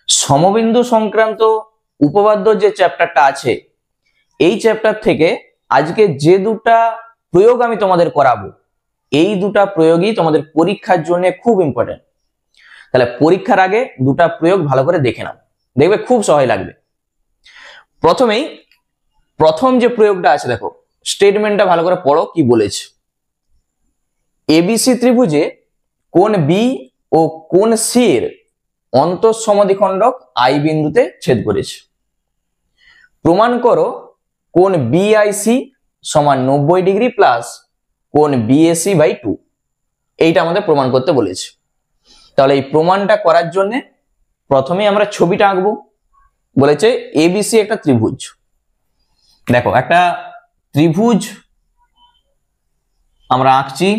সমবিন্দু সংক্রান্ত উপপাদ্য যে চ্যাপ্টারটা আছে, এই চ্যাপ্টার থেকে আজকে যে দুটা প্রয়োগ আমি তোমাদের করাবো, এই দুটা প্রয়োগই তোমাদের পরীক্ষার জন্য খুব ইম্পর্টেন্ট। তাহলে পরীক্ষার আগে দুটা প্রয়োগ ভালো করে দেখে নাও, দেখবে খুব সহজ লাগবে। প্রথমেই প্রথম যে প্রয়োগটা আছে, দেখো স্টেটমেন্টটা ভালো করে পড়ো কি বলেছে। এবিসি ত্রিভুজে কোণ বি ও কোণ সি এর অন্তঃসমদ্বিখণ্ডক আই বিন্দুতে ছেদ করেছে। প্রমাণ করো কোণ বিআইসি সমান 90 ডিগ্রি প্লাস কোণ বিএসি বাই 2। এইটা আমাদের প্রমাণ করতে বলেছে। তাহলে এই প্রমাণটা করার জন্য প্রথমে আমরা ছবিটা আঁকবো। বলেছে এবিসি একটা ত্রিভুজ। দেখো একটা ত্রিভুজ আমরা আঁকছি,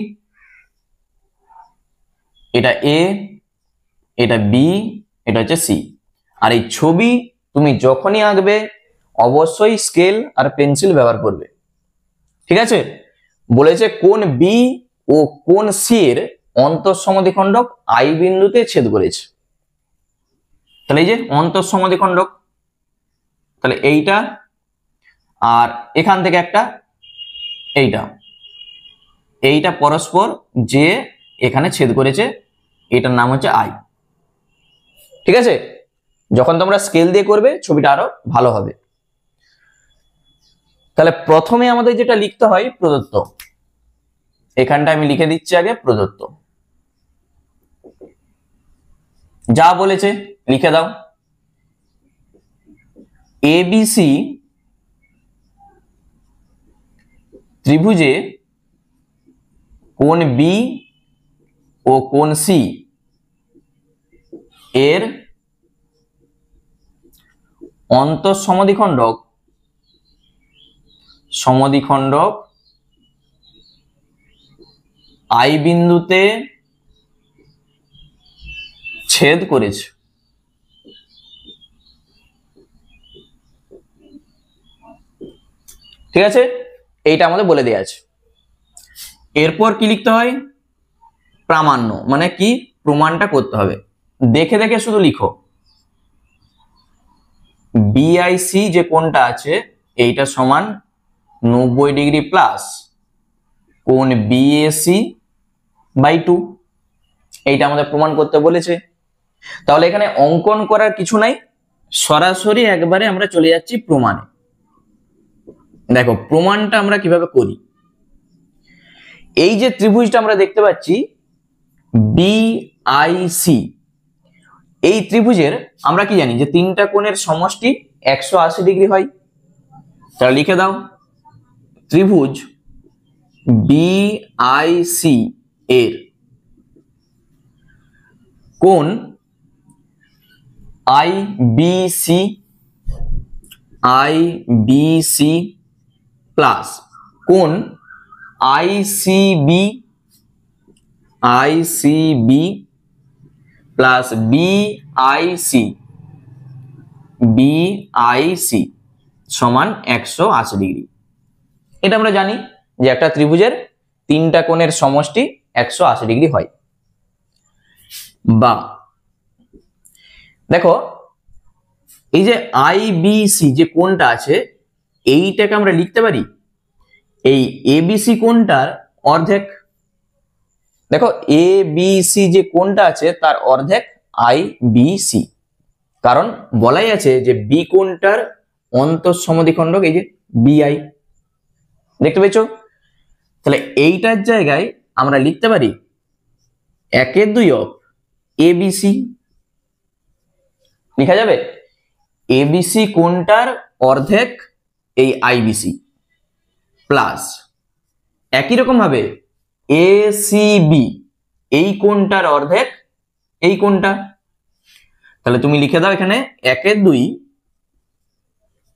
এটা এ, এটা বি, এটা হচ্ছে সি। আর এই ছবি তুমি যখনই আঁকবে অবশ্যই স্কেল আর পেন্সিল ব্যবহার করবে, ঠিক আছে? বলেছে কোণ বি ও কোণ সি এর অন্তঃসমদ্বিখণ্ডক আই বিন্দুতে ছেদ করেছে। তাহলে এই যে অন্তঃসমদ্বিখণ্ডক, তাহলে এইটা আর এখান থেকে একটা এইটা পরস্পর যে এখানে ছেদ করেছে, এটার নাম হচ্ছে আই। ঠিক আছে? যখন তোমরা স্কেল দিয়ে করবে ছবিটা আরো ভালো হবে। তাহলে প্রথমে আমাদের যেটা লিখতে হয় প্রদত্ত, এখানটা আমি লিখে দিচ্ছি আগে প্রদত্ত। যা বলেছে লিখে দাও। এবিসি ত্রিভুজে কোণ বি ও কোণ সি এর অন্তঃসমদ্বিখণ্ডক আই বিন্দুতে ছেদ করেছে। ঠিক আছে? এইটা আমাদের বলে দেওয়া আছে। এরপর কি লিখতে হয়? প্রামাণ্য, মানে কি প্রমাণটা করতে হবে। দেখে দেখে শুধু লিখো। বিআইসি যে কোণটা আছে এইটা সমান 90 ডিগ্রি প্লাস কোণ বিএসি বাই 2। এইটা আমাদের প্রমাণ করতে বলেছে। তাহলে এখানে অঙ্কন করার কিছু নাই, সরাসরি একবারে আমরা চলে যাচ্ছি প্রমাণে। দেখো প্রমাণটা আমরা কিভাবে করি। এই যে ত্রিভুজটা আমরা দেখতে পাচ্ছি বিআইসি, এই ত্রিভুজের আমরা কি জানি যে তিনটা কোণের সমষ্টি 180 ডিগ্রি হয়। তাহলে লিখে দাও ত্রিভুজ বিআইসি এর কোণ আইবিসি প্লাস কোণ আইসিবি প্লাস বিআইসি সমান 180 ডিগ্রি। এটা আমরা জানি যে একটা ত্রিভুজের তিনটা কোণের সমষ্টি 180 ডিগ্রি হয়। বা দেখো এই যে আইবিসি যে কোণটা আছে এইটাকে আমরা লিখতে পারি এই এবিসি কোণটার অর্ধেক। দেখো এবিসি যে কোণটা আছে তার অর্ধেক আইবিসি, কারণ বলাই আছে যে বি কোণটার অন্তঃসমদ্বিখণ্ডক এই যে বিআই। দেখতে পেয়েছো? তাহলে এইটার জায়গায় আমরা লিখতে পারি 1/2 অফ এবিসি। লেখা যাবে এবিসি কোণটার অর্ধেক এই আইবিসি প্লাস একই রকম ভাবে এসিবি এই কোণটার অর্ধেক এই কোণটা। তাহলে তুমি লিখে দাও এখানে 1/2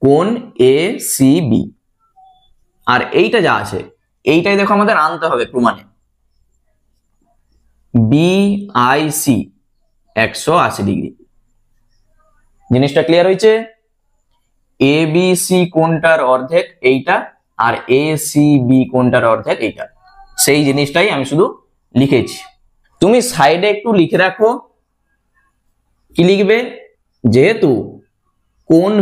কোণ এসিবি। আর এইটা যা আছে এইটাই দেখো আমাদের আনতে হবে প্রমাণে। BIC 180 degree. জিনিসটা ক্লিয়ার হয়েছে? এবিসি কোণটার অর্ধেক এইটা আর এসিবি কোণটার অর্ধেক এইটা। সেই জিনিসটাই আমি শুধু লিখেছি। তুমি সাইডে একটু লিখে রাখো। কি লিখবে? যেহেতু কোণ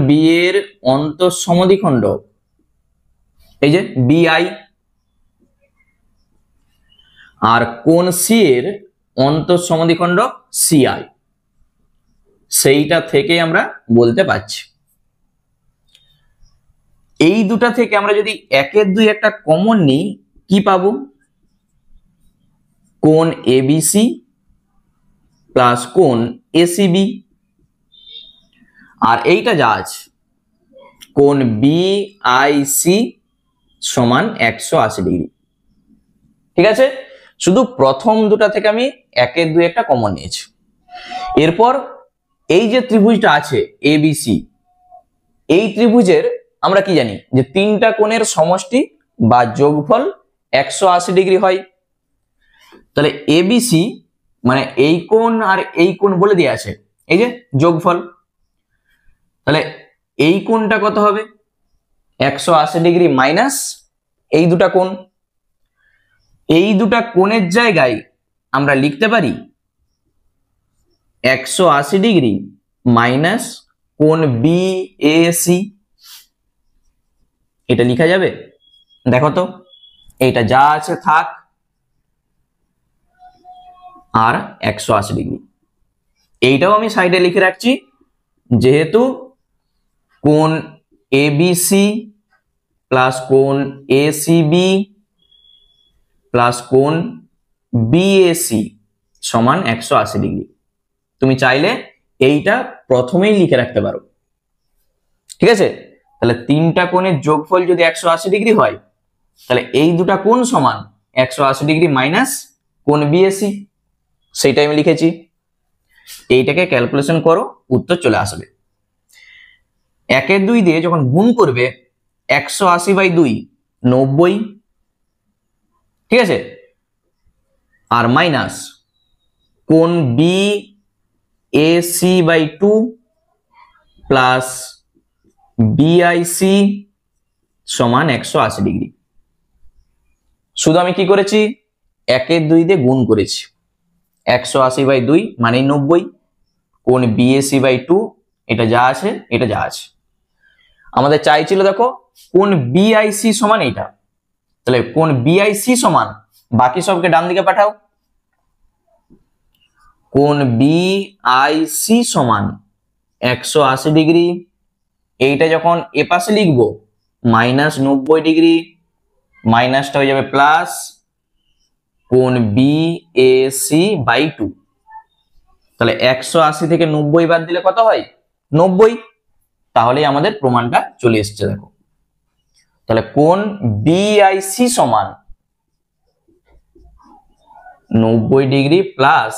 বি এর অন্তঃসমদ্বিখণ্ড এই যে বিআই, আর কোণ সি এর অন্তঃসমদ্বিখণ্ড সিআই, সেইটা থেকে আমরা বলতে পারছি। এই দুটা থেকে আমরা যদি একের দুই একটা কমন নিই কি পাবো? কোণ এবিসি প্লাস কোণ এসিবি, আর এইটা যা আছে কোণ বিআইসি সমান 180 ডিগ্রি। ঠিক আছে, শুধু প্রথম দুটা থেকে আমি একের দুই একটা কমন নিয়েছি। এরপর এই যে ত্রিভুজটা আছে এবিসি, এই ত্রিভুজের আমরা কি জানি যে তিনটা কোণের সমষ্টি বা যোগফল 180 ডিগ্রি হয়। তাহলে এবিসি মানে এই কোণ আর এই কোণ বলে দিয়ে আছে, এই যে যোগফল। তাহলে এই কোণটা কত হবে? 180 ডিগ্রি মাইনাস এই দুটা কোণ। এই দুটা কোণের জায়গায় আমরা লিখতে পারি 180 ডিগ্রি মাইনাস কোণ বিএসি, এটা লেখা যাবে? দেখো তো, এইটা যা আছে থাক, আর 180 ডিগ্রি এইটাও আমি সাইডে লিখে রাখছি, যেহেতু কোণ এবিসি প্লাস কোণ এসিবি প্লাস কোণ বিএসি সমান 180 ডিগ্রি। তুমি চাইলে এইটা প্রথমেই লিখে রাখতে পারো। ঠিক আছে, তাহলে তিনটা কোণের যোগফল যদি 180 ডিগ্রি হয়, তাহলে এই দুটা কোণ সমান 180 ডিগ্রি মাইনাস কোণ বিএসি, সেইটাই আমি লিখেছি। এইটাকে ক্যালকুলেশন করো, উত্তর চলে আসবে। একের দুই দিয়ে যখন গুণ করবে 180/2 90, ঠিক আছে, আর মাইনাস কোণ BAC/2 প্লাস BIC সমান 180 ডিগ্রি। শুধু আমি কি করেছি? একের দুই দিয়ে গুণ করেছি, 180/2 মানে 90, কোণ BAC/2 এটা যা আছে এটা যা আছে। আমাদের চাইছিল দেখো কোণ BIC সমান এইটা, তাহলে কোণ BIC সমান বাকি সবকে ডান দিকে পাঠাও। কোণ BIC সমান 180 ডিগ্রি, এইটা যখন এ পাশে লিখবো মাইনাস 90 ডিগ্রি, মাইনাসটা হয়ে যাবে প্লাস কোণ BAC/2, তাহলে 180 থেকে 90 বাদ দিলে কত হয়? 90। তাহলেই আমাদের প্রমাণটা চলে এসছে। দেখো, তাহলে কোণ BIC সমান 90 ডিগ্রি প্লাস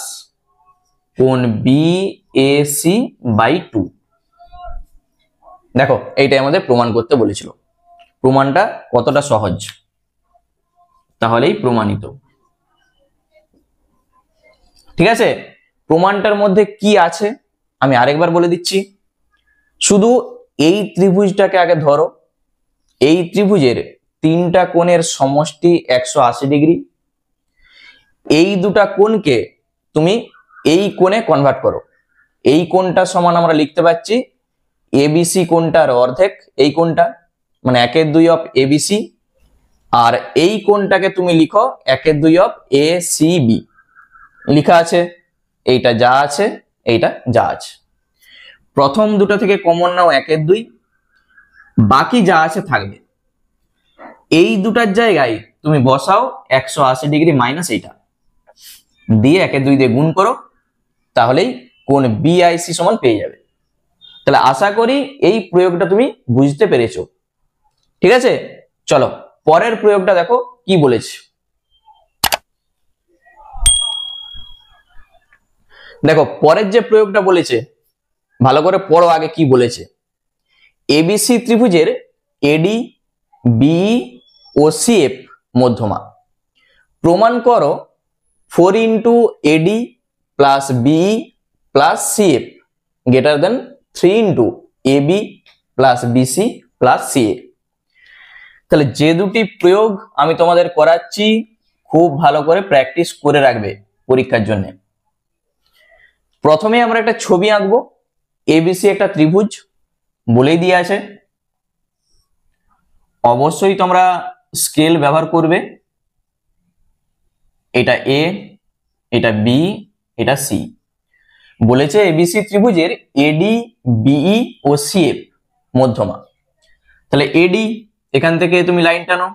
কোণ BAC/2। দেখো, এইটাই আমাদের প্রমাণ করতে বলেছিল। প্রমাণটা কতটা সহজ, তাহলেই প্রমাণিত। ঠিক আছে, প্রমাণটার মধ্যে কি আছে আমি আরেকবার বলে দিচ্ছি। শুধু এই ত্রিভুজটাকে আগে ধরো, এই ত্রিভুজের তিনটা কোণের সমষ্টি 180 ডিগ্রি। এই দুটা কোণকে তুমি এই কোণে কনভার্ট করো। এই কোণটা সমান আমরা লিখতে পাচ্ছি এবিসি কোণটার অর্ধেক, এই কোণটা মানে 1/2 অফ এবিসি, আর এই কোণটাকে তুমি লিখো 1/2 অফ এসিবি। লিখা আছে, এইটা যা আছে এইটা যা আছে। প্রথম দুটো থেকে কমন নাও 1/2, বাকি যা আছে থাকবে। এই দুটার জায়গায় তুমি বসাও 180 ডিগ্রি মাইনাস এইটা, দিয়ে 1/2 দিয়ে গুণ করো, তাহলেই কোণ BIC সমান পেয়ে যাবে। তাহলে আশা করি এই প্রয়োগটা তুমি বুঝতে পেরেছো। ঠিক আছে, চলো পরের প্রয়োগটা দেখো কি বলেছে। দেখো, পরের যে প্রয়োগটা বলেছে ভালো করে পড়ো আগে কি বলেছে। এবিসি ত্রিভুজের AD, BE ও CF মধ্যমা। প্রমাণ করো 4 × AD plus BE plus CF greater than 3 × AB plus BC plus CA। তাহলে যে দুটি প্রয়োগ আমি তোমাদের করাচ্ছি খুব ভালো করে প্র্যাকটিস করে রাখবে পরীক্ষার জন্য। প্রথমে আমরা একটা ছবি আঁকবো। এবিসি একটা ত্রিভুজ বলেই দিয়ে আছে, অবশ্যই তোমরা স্কেল ব্যবহার করবে। এটা এ, এটা বি, এটা সি। বলেছে এবিসি ত্রিভুজের এডি, বিই ও সিএফ মধ্যমা। তাহলে এডি, এখান থেকে তুমি লাইন টানো,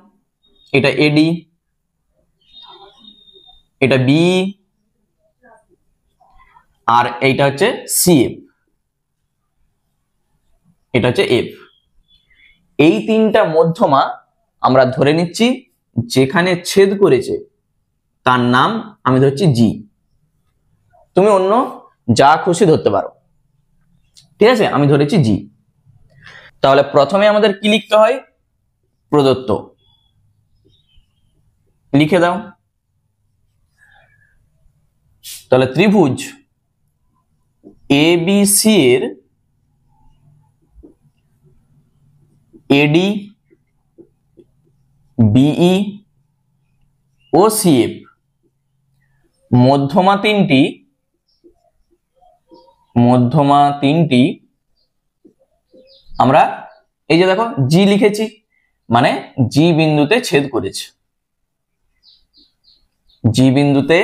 এটা এডি, এটা বি, আর এইটা হচ্ছে সিএফ, এটা হচ্ছে এফ। এই তিনটা মধ্যমা আমরা ধরে নিচ্ছি যেখানে ছেদ করেছে তার নাম আমি ধরছি জি। তুমি অন্য যা খুশি ধরতে পারো, ঠিক আছে? আমি ধরেছি জি। তাহলে প্রথমে আমাদের কি লিখতে হয়? প্রদত্ত লিখে দাও। তাহলে ত্রিভুজ এবিসি এর এডি, বিই ও সিএফ মধ্যমা তিনটি আমরা এই যে দেখো জি লিখেছি, মানে জি বিন্দুতে ছেদ করেছে, জি বিন্দুতে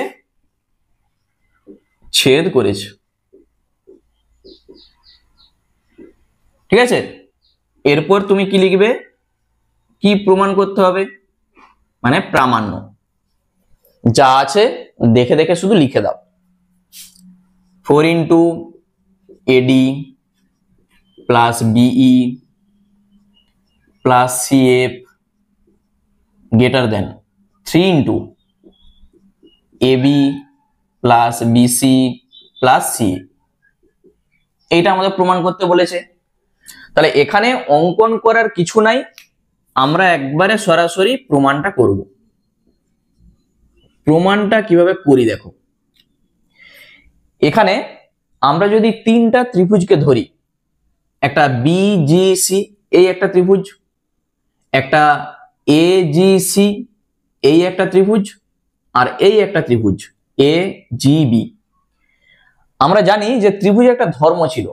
ছেদ করেছে, ঠিক আছে? এরপর তুমি কি লিখবে? কি প্রমাণ করতে হবে? মানে প্রামাণ্য। যা আছে দেখে দেখে শুধু লিখে দাও। 4 into AD plus BE plus CF greater than 3 into AB plus BC plus C. এইটা আমাদের প্রমাণ করতে বলেছে। তাহলে এখানে অঙ্কন করার কিছু নাই, আমরা একবারে সরাসরি প্রমাণটা করব। প্রমাণটা কিভাবে করি দেখো। এখানে আমরা যদি তিনটা ত্রিভুজকে ধরি, একটা বিজিসি এই একটা ত্রিভুজ, একটা এজিসি এই একটা ত্রিভুজ, আর এই একটা ত্রিভুজ এজিবি। আমরা জানি যে ত্রিভুজের একটা ধর্ম ছিল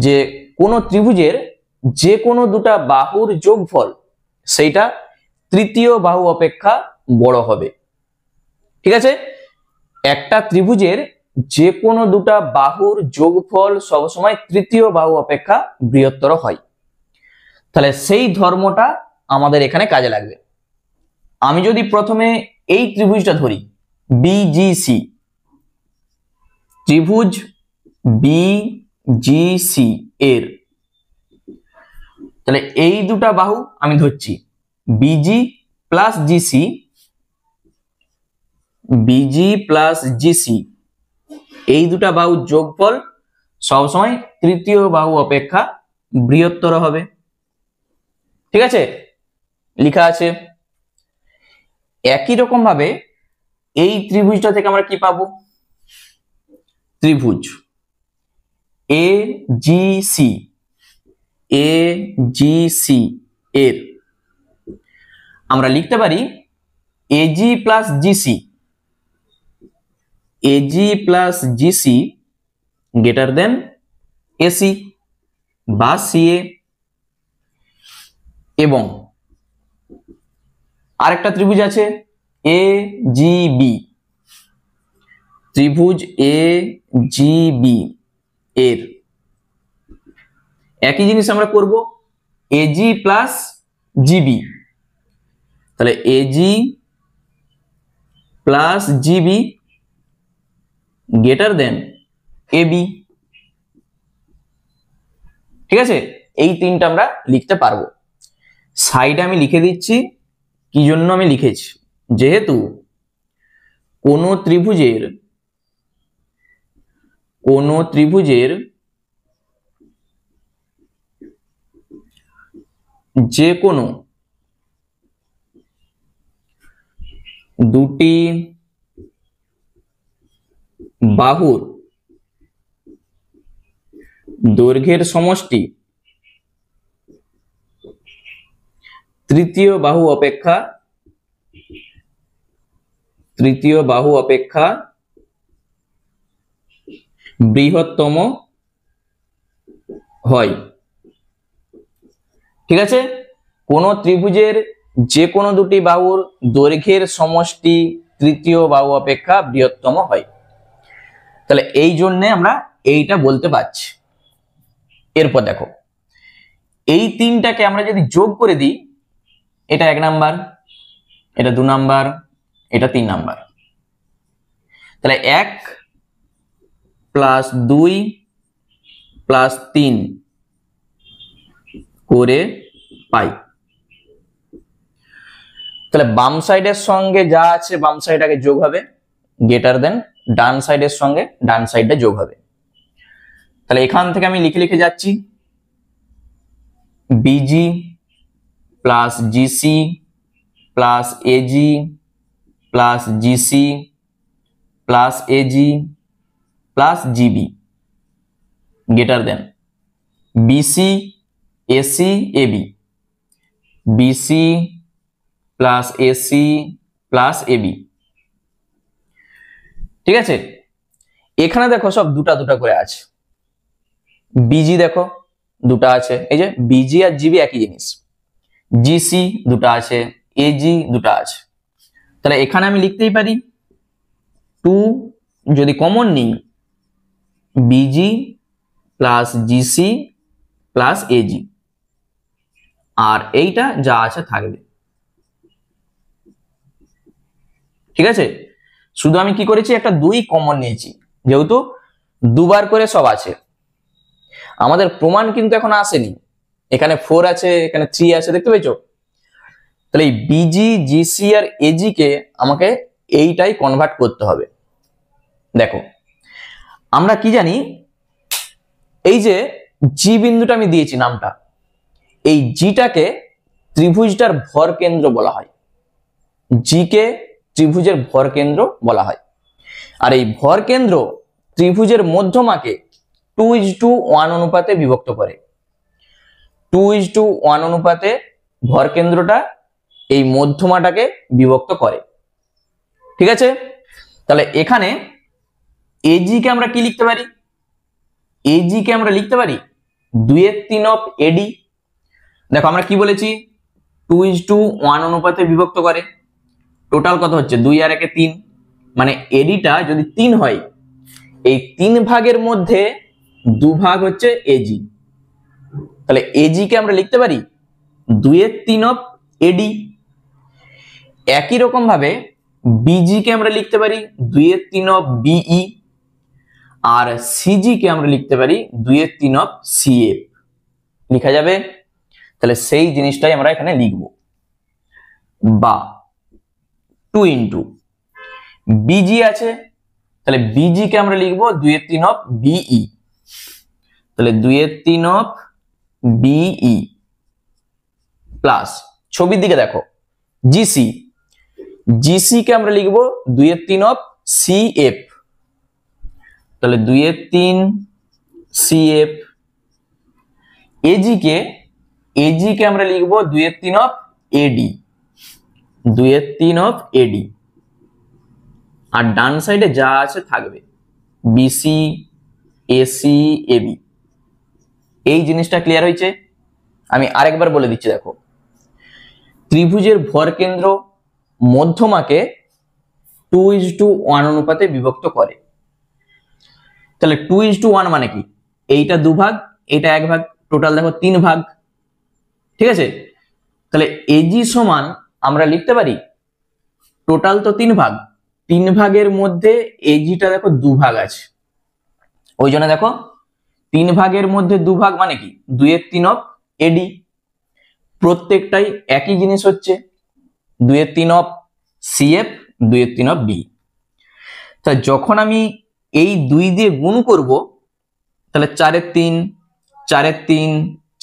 যে কোনো ত্রিভুজের যে কোনো দুটা বাহুর যোগফল সেইটা তৃতীয় বাহু অপেক্ষা বড় হবে, ঠিক আছে? একটা ত্রিভুজের যে কোনো দুটা বাহুর যোগফল সবসময় তৃতীয় বাহু অপেক্ষা বৃহত্তর হয়। তাহলে সেই ধর্মটা আমাদের এখানে কাজে লাগবে। আমি যদি প্রথমে এই ত্রিভুজটা ধরি বিজিসি, ত্রিভুজ বিজিসি এর, তাহলে এই দুটা বাহু আমি ধরছি busy plus GC, busy plus GC, এই দুটা বাহু যোগফল সবসময় তৃতীয় বাহু অপেক্ষা বৃহত্তর হবে, ঠিক আছে? লেখা আছে। একই রকম ভাবে এই ত্রিভুজটা থেকে আমরা কি পাবো? ত্রিভুজ এজিসি, এজিসি এর আমরা লিখতে পারি AG plus GC, AG plus GC greater than AC বা সিএ। এবং আরেকটা ত্রিভুজ আছে এজিবি, ত্রিভুজ এজিবি এর একই জিনিস আমরা করব এজি প্লাস জিবি। তাহলে AG plus GB greater than AB, ঠিক আছে? এই তিনটা আমরা লিখতে পারবো। সাইডে আমি লিখে দিচ্ছি কি জন্য আমি লিখেছি। যেহেতু কোন ত্রিভুজের যে কোনো দুটি বাহুর দৈর্ঘ্যের সমষ্টি তৃতীয় বাহু অপেক্ষা বৃহত্তম হয়। ঠিক আছে, কোন ত্রিভুজের যে কোনো দুটি বাহুর দৈর্ঘ্যের সমষ্টি তৃতীয় বাহু অপেক্ষা বৃহত্তম হয়। তাহলে এই জন্যে আমরা এইটা বলতে পারছি। এরপর দেখো, এই তিনটাকে আমরা যদি যোগ করে দিই, এটা 1 নাম্বার, এটা 2 নাম্বার, এটা 3 নাম্বার, তাহলে 1 + 2 + 3 করে পাই। তাহলে বাম সাইডের সঙ্গে যা আছে বাম সাইড আগে যোগ হবে, গ্রেটার দেন ডান সাইডের সঙ্গে ডান সাইডটা যোগ হবে। তাহলে এখান থেকে আমি লিখে লিখে যাচ্ছি, BG plus GC plus AG plus GC plus AG plus GB greater than BC AC AB, BC plus AC plus AB. ঠিক আছে, এখানে দেখো সব দুটা দুটা করে আছে। বিজি দেখো দুটা আছে, এই যে বিজি আর জিবি একই জিনিস। জিসি দুটা আছে, এজি দুটা আছে। তাহলে এখানে আমি লিখতেই পারি 2 যদি কমন নিই, BG plus GC plus AG, আর এইটা যা আছে থাকবে। ঠিক আছে, শুধু আমি কি করেছি, একটা 2 কমন নিয়েছি, যেহেতু দুবার করে সব আছে। আমাদের প্রমাণ কিন্তু এখন আসেনি, এখানে 4 আছে, এখানে 3 আছে, দেখতে পেয়েছো? তাহলে এই বিজি জিসি আর এজি কে আমাকে এইটাই কনভার্ট করতে হবে। দেখো আমরা কি জানি, এই যে জি বিন্দুটা আমি দিয়েছি নামটা, এই জিটাকে ত্রিভুজটার ভর কেন্দ্র বলা হয়। জি কে ত্রিভুজের ভর কেন্দ্র বলা হয়। আর এই ভর কেন্দ্র ত্রিভুজের মধ্যমাকে 2:1 অনুপাতে বিভক্ত করে। 2:1 অনুপাতে ভর কেন্দ্রটা এই মধ্যমাটাকে বিভক্ত করে। ঠিক আছে, তাহলে এখানে এজি কে আমরা কি লিখতে পারি? এজি কে আমরা লিখতে পারি 2/3 অফ এডি। দেখো আমরা কি বলেছি, 2:1 অনুপাতে বিভক্ত করে। টোটাল কত হচ্ছে, 2 আর 1 3, মানে এডিটা যদি 3 হয়, এই 3 ভাগের মধ্যে 2 ভাগ হচ্ছে এজি। তাহলে এজি কে আমরা লিখতে পারি 2/3 অফ এডি। একই রকম ভাবে বিজি কে আমরা লিখতে পারি 2/3 অফ বিই, আর সিজি কে আমরা লিখতে পারি 2/3 অফ সিএফ। লেখা যাবে? তাহলে সেই জিনিসটাই আমরা এখানে লিখব, বা 2 বিজি আছে, তাহলে বিজি কে আমরা লিখবো 2/3 অফ বিই। তাহলে 2/3 অফ বিই প্লাস, ছবির দিকে দেখো, জিসি, জিসি কে আমরা লিখবো 2/3 অফ সিএফ। তাহলে 2/3 সিএফ। এজি কে আমরা লিখবো 2/3 অফ এডি, 2/3 অফ এডি। আর ডান সাইডে যা আছে থাকবে, বিসি এসি এবি। এই জিনিসটা ক্লিয়ার হয়েছে? আমি আরেকবার বলে দিচ্ছি, দেখো ত্রিভুজের ভর কেন্দ্র মধ্যমাকে 2:1 অনুপাতে বিভক্ত করে। তাহলে 2:1 মানে কি, এইটা 2 ভাগ, এটা 1 ভাগ, টোটাল দেখো 3 ভাগ। ঠিক আছে, তাহলে এজি সমান আমরা লিখতে পারি, টোটাল তো 3 ভাগ, 3 ভাগের মধ্যে এজিটা দেখো 2 ভাগ আছে, ওই জন্য দেখো 3 ভাগের মধ্যে 2 ভাগ মানে কি 2/3 অফ এডি। প্রত্যেকটাই একই জিনিস হচ্ছে, 2/3 অফ সিএফ, 2/3 অফ বি। তা যখন আমি এই 2 দিয়ে গুণ করব, তাহলে 4/3, 4/3,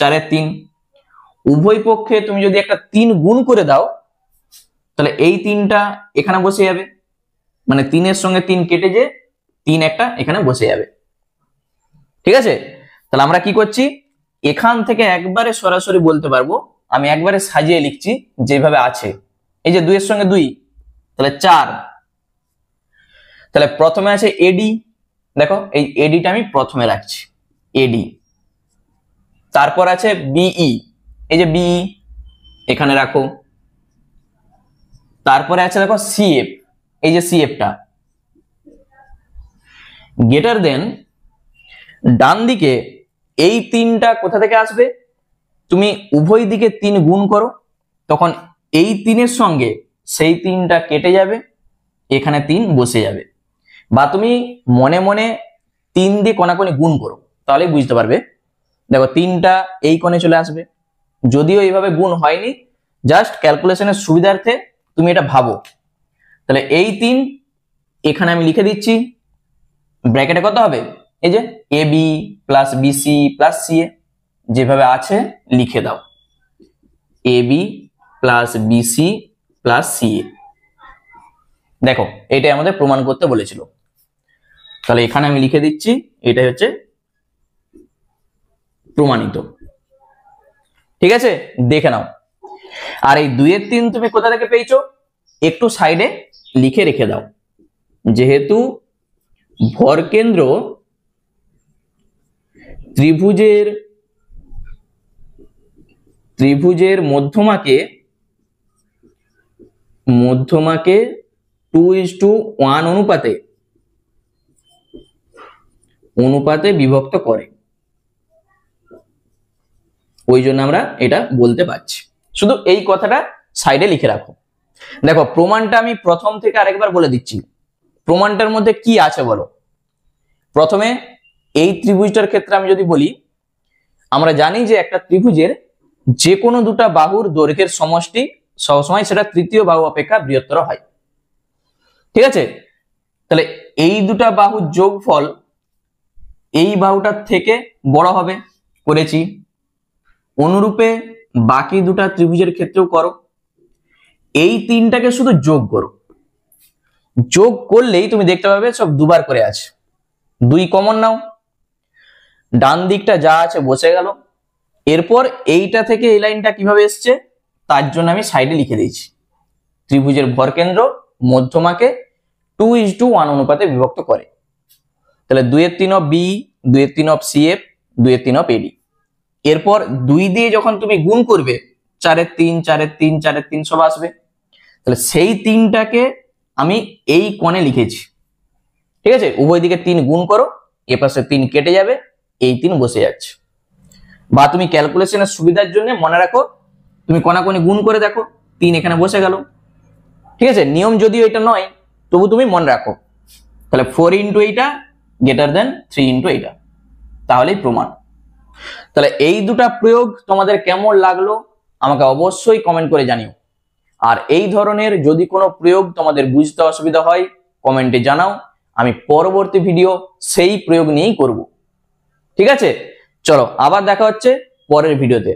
4/3, উভয় পক্ষে তুমি যদি একটা 3 গুণ করে দাও, তাহলে এই 3টা এখানে বসে যাবে, মানে 3 এর সঙ্গে 3 কেটে যে 3 একটা এখানে বসে যাবে। ঠিক আছে, তাহলে আমরা কি করছি, এখান থেকে একবারে সরাসরি বলতে পারবো, আমি একবারে সাজিয়ে লিখছি যেভাবে আছে। এই যে 2 এর সঙ্গে 2, তাহলে 4। তাহলে প্রথমে আছে এডি, দেখো এই এডিটা আমি প্রথমে রাখছি, এডি। তারপর আছে বিই, এই যে বিই এখানে রাখো। তারপরে আছে দেখো সিএফ, এই যে সিএফটা গ্রেটার দেন, ডান দিকে এই তিনটা কোথা থেকে আসবে, তুমি উভয় দিকে 3 গুণ করো, তখন এই 3-এর সঙ্গে সেই 3টা কেটে যাবে, এখানে 3 বসে যাবে। বা তুমি মনে মনে 3 দিয়ে কোনাকুনি গুণ করো, তাহলে বুঝতে পারবে। দেখো 3টা এই কোণে চলে আসবে, যদিও এইভাবে গুণ হয়নি, জাস্ট ক্যালকুলেশনের সুবিধার্থে তুমি এটা ভাবো। তাহলে এই 3 এখানে আমি লিখে দিচ্ছি, ব্র্যাকেটে কত হবে, এই যে A B plus BC plus CA, যেভাবে আছে লিখে দাও, A B plus BC plus CA. দেখো এটাই আমাদের প্রমাণ করতে বলেছিল, তাহলে এখানে আমি লিখে দিচ্ছি, এটাই হচ্ছে প্রমাণিত। ঠিক আছে, দেখে নাও। আর এই 2-এর 3 তুমি কোথা থেকে পেয়েছো, একটু সাইডে লিখে রেখে দাও, যেহেতু ভরকেন্দ্র ত্রিভুজের মধ্যমাকে 2:1 অনুপাতে বিভক্ত করে, ওই জন্য আমরা এটা বলতে পারছি। শুধু এই কথাটা সাইডে লিখে রাখো। দেখো প্রমাণটা আমি প্রথম থেকে আরেকবার বলে দিচ্ছি, প্রমাণটার মধ্যে কি আছে বলো। প্রথমে এই ত্রিভুজটার ক্ষেত্রে আমি যদি বলি, আমরা জানি যে একটা ত্রিভুজের যে কোনো দুটা বাহুর দৈর্ঘ্যের সমষ্টি সবসময় সেটা তৃতীয় বাহু অপেক্ষা বৃহত্তর হয়। ঠিক আছে, তাহলে এই দুটা বাহুর যোগফল এই বাহুটার থেকে বড় হবে, করেছি। অনুরূপে বাকি দুটা ত্রিভুজের ক্ষেত্রেও করো। এই 3টাকে শুধু যোগ করো, যোগ করলেই তুমি দেখতে পাবে সব দুবার করে আছে। 2 কমন নাও, ডান দিকটা যা আছে বসে গেল। এরপর এইটা থেকে এই লাইনটা কিভাবে এসছে তার জন্য আমি সাইডে লিখে দিয়েছি, ত্রিভুজের ভরকেন্দ্র মধ্যমাকে 2:1 অনুপাতে বিভক্ত করে। তাহলে 2-এর 3 অফ বি, 2-এর 3 অফ সিএফ, 2-এর 3 অফ এডি। এরপর 2 দিয়ে যখন তুমি গুণ করবে, 4-এর 3, 4-এর 3, 4-এর 3 সব আসবে। তাহলে সেই 3টাকে আমি এই কোণে লিখেছি। ঠিক আছে, উভয় দিকে 3 গুণ করো, এ পাশে 3 কেটে যাবে, এই 3 বসে যাচ্ছে। বা তুমি ক্যালকুলেশনের সুবিধার জন্য মনে রাখো, তুমি কোনাকুনি গুণ করে দেখো, 3 এখানে বসে গেল। ঠিক আছে, নিয়ম যদিও এটা নয়, তবু তুমি মনে রাখো। তাহলে 4 ইন্টু এইটা গ্রেটার দেন 3 ইন্টু এইটা, তাহলেই প্রমাণ। তাহলে এই দুটা প্রয়োগ তোমাদের কেমন লাগলো আমাকে অবশ্যই কমেন্ট করে জানিও। আর এই ধরনের যদি কোনো প্রয়োগ তোমাদের বুঝতে অসুবিধা হয় কমেন্টে জানাও, আমি পরবর্তী ভিডিও সেই প্রয়োগ নিয়েই করব। ঠিক আছে, চলো আবার দেখা হচ্ছে পরের ভিডিওতে।